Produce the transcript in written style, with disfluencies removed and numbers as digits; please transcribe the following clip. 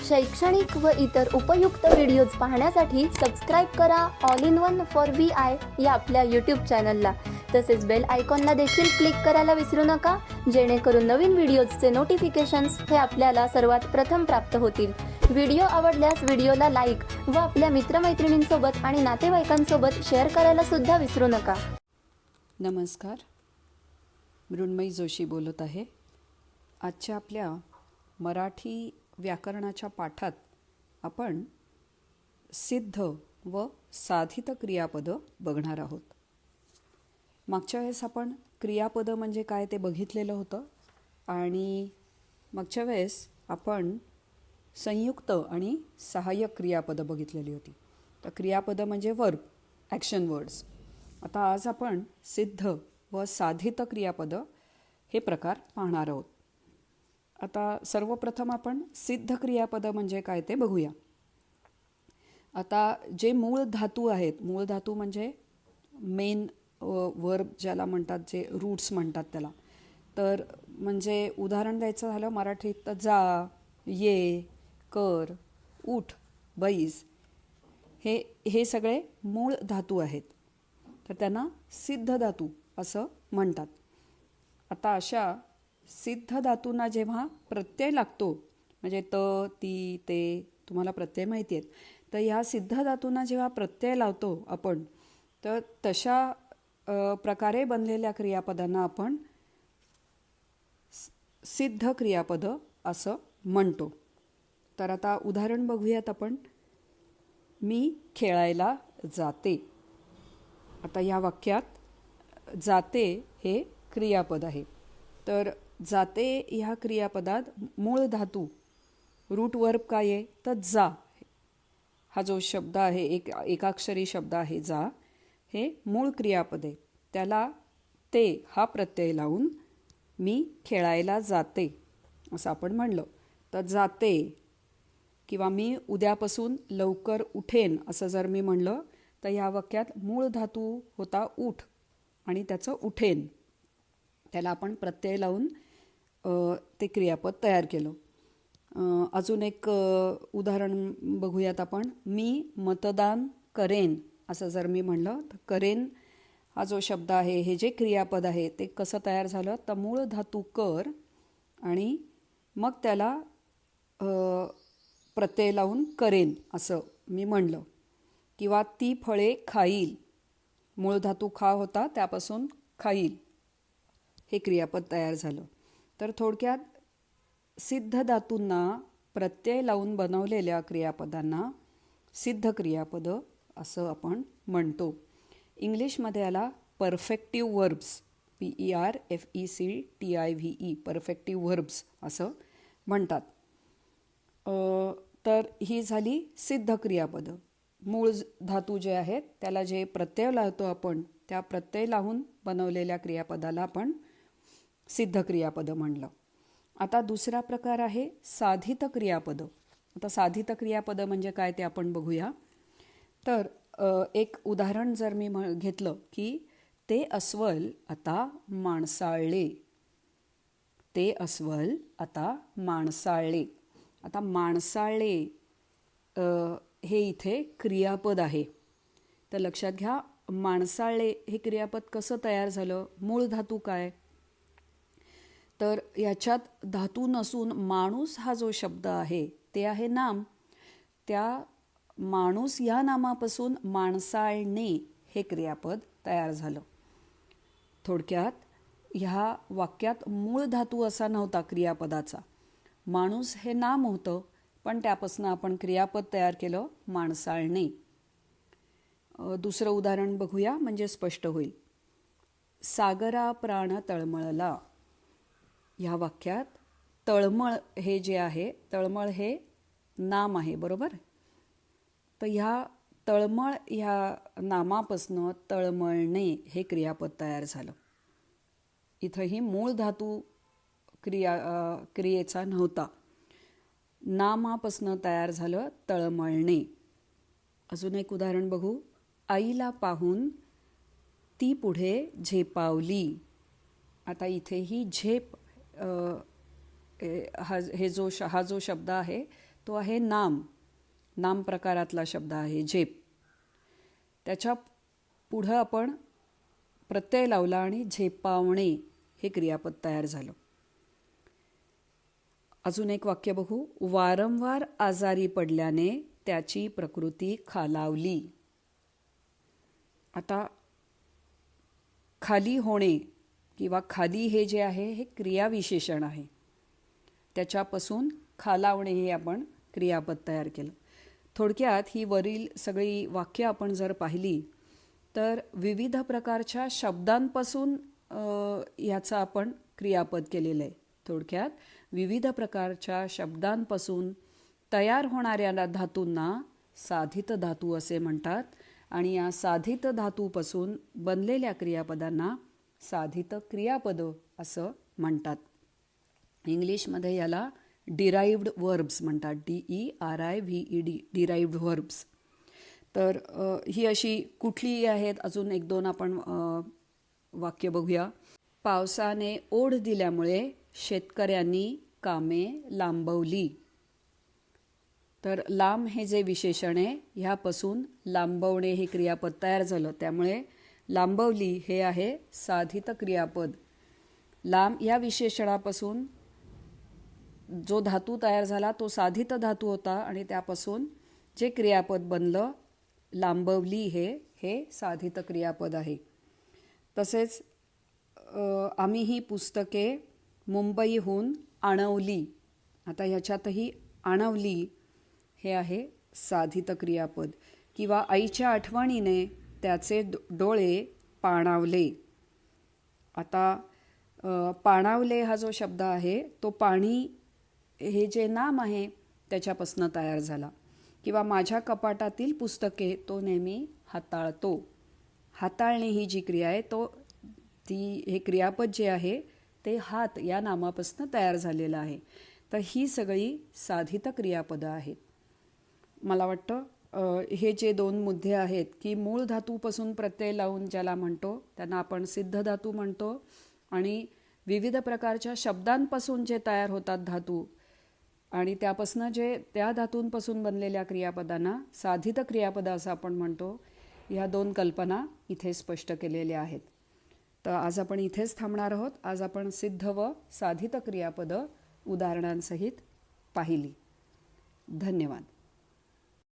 शैक्षणिक व इतर उपयुक्त व्हिडिओज पाहण्यासाठी सबस्क्राईब करा all in one for VI या आपल्या यूट्यूब चॅनलला. तसेच बेल आयकॉनला देखील क्लिक करायला विसरू नका, जेणेकरून नवीन व्हिडिओजचे नोटिफिकेशन्स हे आपल्याला सर्वात प्रथम प्राप्त होतील. व्हिडिओ आवडल्यास व्हिडिओला लाईक व आपल्या मित्रमैत्रिणींसोबत आणि नातेवाईकांसोबत शेअर करायला सुद्धा विसरू नका. नमस्कार, मृण्मयी जोशी बोलत आहे. आजच्या आपल्या मराठी व्याकरणाच्या पाठात आपण सिद्ध व साधित क्रियापदं बघणार आहोत. मागच्या वेळेस आपण क्रियापदं म्हणजे काय ते बघितलेलं होतं आणि मागच्या वेळेस आपण संयुक्त आणि सहाय्यक क्रियापदं बघितलेली होती. तर क्रियापदं म्हणजे वर्ब, ॲक्शन वर्ड्स. आता आज आपण सिद्ध व साधित क्रियापदं हे प्रकार पाहणार आहोत. आता सर्वप्रथम आपण सिद्ध क्रियापदं म्हणजे काय ते बघूया. आता जे मूळ धातू आहेत, मूळ धातू म्हणजे मेन वर्ब ज्याला म्हणतात, जे रूट्स म्हणतात त्याला. तर म्हणजे उदाहरण द्यायचं झालं मराठीत तर जा, ये, कर, उठ, बैस हे सगळे मूळ धातू आहेत. तर त्यांना सिद्ध धातू असं म्हणतात. आता अशा सिद्ध धातूंना जेव्हा प्रत्यय लागतो, म्हणजे त, ती, ते तुम्हाला प्रत्यय माहिती आहेत, तर ह्या सिद्ध धातूंना जेव्हा प्रत्यय लावतो आपण, तर तशा प्रकारे बनलेल्या क्रियापदांना आपण सिद्ध क्रियापदं असं म्हणतो. तर आता उदाहरण बघूयात आपण. मी खेळायला जाते. आता या वाक्यात जाते हे क्रियापद आहे. तर जाते ह्या क्रियापदात मूळ धातू रूट वर्ब काय आहे तर जा. हा जो शब्द आहे, एकाक्षरी शब्द आहे जा, हे मूळ क्रियापद आहे. त्याला ते हा प्रत्यय लावून मी खेळायला जाते असं आपण म्हणलं तर जाते, किंवा मी उद्यापासून लवकर उठेन असं जर मी म्हणलं तर ह्या वाक्यात मूळ धातू होता उठ आणि त्याचं उठेन, त्याला आपण प्रत्यय लावून ते क्रियापद तयार केलं. अजून एक उदाहरण बघूयात आपण. मी मतदान करेन असं जर मी म्हणलं तर करेन हा जो शब्द आहे, हे जे क्रियापद आहे ते कसं तयार झालं तर मूळ धातू कर आणि मग त्याला प्रत्यय लावून करेन असं मी म्हणलं. किंवा ती फळे खाईल, मूळ धातू खा होता त्यापासून खाईल हे क्रियापद तयार झालं. तर थोडक्यात सिद्ध धातूंना प्रत्यय लावून बनवलेल्या क्रियापदांना सिद्ध क्रियापदं असं आपण म्हणतो. इंग्लिशमध्ये याला परफेक्टिव्ह वर्ब्स, PERFECTIVE, परफेक्टिव्ह वर्ब्स असं म्हणतात. तर ही झाली सिद्ध क्रियापदं. मूळ धातू जे आहेत त्याला जे प्रत्यय लावतो आपण, त्या प्रत्यय लावून बनवलेल्या क्रियापदाला आपण सिद्ध क्रियापदं म्हणलं. आता दुसरा प्रकार आहे साधित क्रियापदं. आता साधित क्रियापदं म्हणजे काय ते आपण बघूया. तर एक उदाहरण जर मी घेतलं की ते अस्वल आता माणसाळले. ते अस्वल आता माणसाळले. आता माणसाळले हे इथे क्रियापद आहे. तर लक्षात घ्या, माणसाळले हे क्रियापद कसं तयार झालं, मूळ धातू काय, तर याच्यात धातू नसून माणूस हा जो शब्द आहे ते आहे नाम. त्या माणूस या नामापासून माणसाळणे हे क्रियापद तयार झालं. थोडक्यात ह्या वाक्यात मूळ धातू असा नव्हता क्रियापदाचा. माणूस हे नाम होतं, पण त्यापासून आपण क्रियापद तयार केलं माणसाळणे. दुसरं उदाहरण बघूया म्हणजे स्पष्ट होईल. सागरा प्राण तळमळला. ह्या वाक्यात तळमळ हे जे आहे, तळमळ हे नाम आहे, बरोबर. तर ह्या तळमळ ह्या नामापासनं तळमळणे हे क्रियापद तयार झालं. इथंही मूळ धातू क्रियेचा नव्हता, नामापासनं तयार झालं तळमळणे. अजून एक उदाहरण बघू. आईला पाहून ती पुढे झेपावली. आता इथेही झेप हा जो शब्द आहे तो आहे नाम. नाम प्रकारातला शब्द आहे झेप. त्याच्या पुढं आपण प्रत्यय लावला आणि झेपावणे हे क्रियापद तयार झालं. अजून एक वाक्य बघू. वारंवार आजारी पडल्याने त्याची प्रकृती खालावली. आता खाली होणे किंवा खाली हे जे आहे हे क्रियाविशेषण आहे. त्याच्यापासून खालावणे हे आपण क्रियापद तयार केलं. थोडक्यात ही वरील सगळी वाक्य आपण जर पाहिली तर विविध प्रकारच्या शब्दांपासून ह्याचं आपण क्रियापद केलेलं आहे. थोडक्यात विविध प्रकारच्या शब्दांपासून तयार होणाऱ्या धातूंना साधित धातू असे म्हणतात आणि या साधित धातूपासून बनलेल्या क्रियापदांना साधित क्रियापद असं म्हणतात. इंग्लिशमध्ये याला डिराइव्ड वर्ब्स म्हणतात. DERIVED derived verbs. तर ही अशी कुठली आहेत अजून एक दोन आपण वाक्य बघूया. पावसाने ओढ दिल्यामुळे शेतकऱ्यांनी कामे लांबवली. तर लांब हे जे विशेषण आहे ह्यापासून लांबवणे हे क्रियापद तयार झालं. त्यामुळे लांबवली हे आहे साधित क्रियापद. लांब या विशेषणापासून जो धातू तयार झाला तो साधित धातू होता आणि त्यापासून जे क्रियापद बनलं लांबवली हे साधित क्रियापद आहे. तसेच आम्ही ही पुस्तके मुंबईहून आणवली. आता ह्याच्यातही आणवली हे आहे साधित क्रियापद. किंवा आईच्या आठवणीने त्याचे डोळे पाणावले. आता पाणावले हा जो शब्द आहे तो पाणी हे जे नाम आहे त्याच्यापासून तयार झाला. किंवा माझ्या कपाटातील पुस्तके तो नेहमी हाताळतो. हाताळणे ही जी क्रिया आहे हे क्रियापद जे आहे ते हात या नामापासून तयार झालेलं आहे. तर ही सगळी साधित क्रियापदं आहेत. मला वाटतं हे जे दोन मुद्दे आहेत की मूळ धातूपासून प्रत्यय लावून ज्याला म्हणतो त्यांना आपण सिद्ध धातू म्हणतो आणि विविध प्रकारच्या शब्दांपासून जे तयार होतात धातू आणि त्यापासून जे त्या धातूंपासून बनलेल्या क्रियापदांना साधित क्रियापद असं आपण म्हणतो. ह्या दोन कल्पना इथे स्पष्ट केलेल्या आहेत. तर आज आपण इथेच थांबणार आहोत. आज आपण सिद्ध व साधित क्रियापदं उदाहरणांसहित पाहिली. धन्यवाद.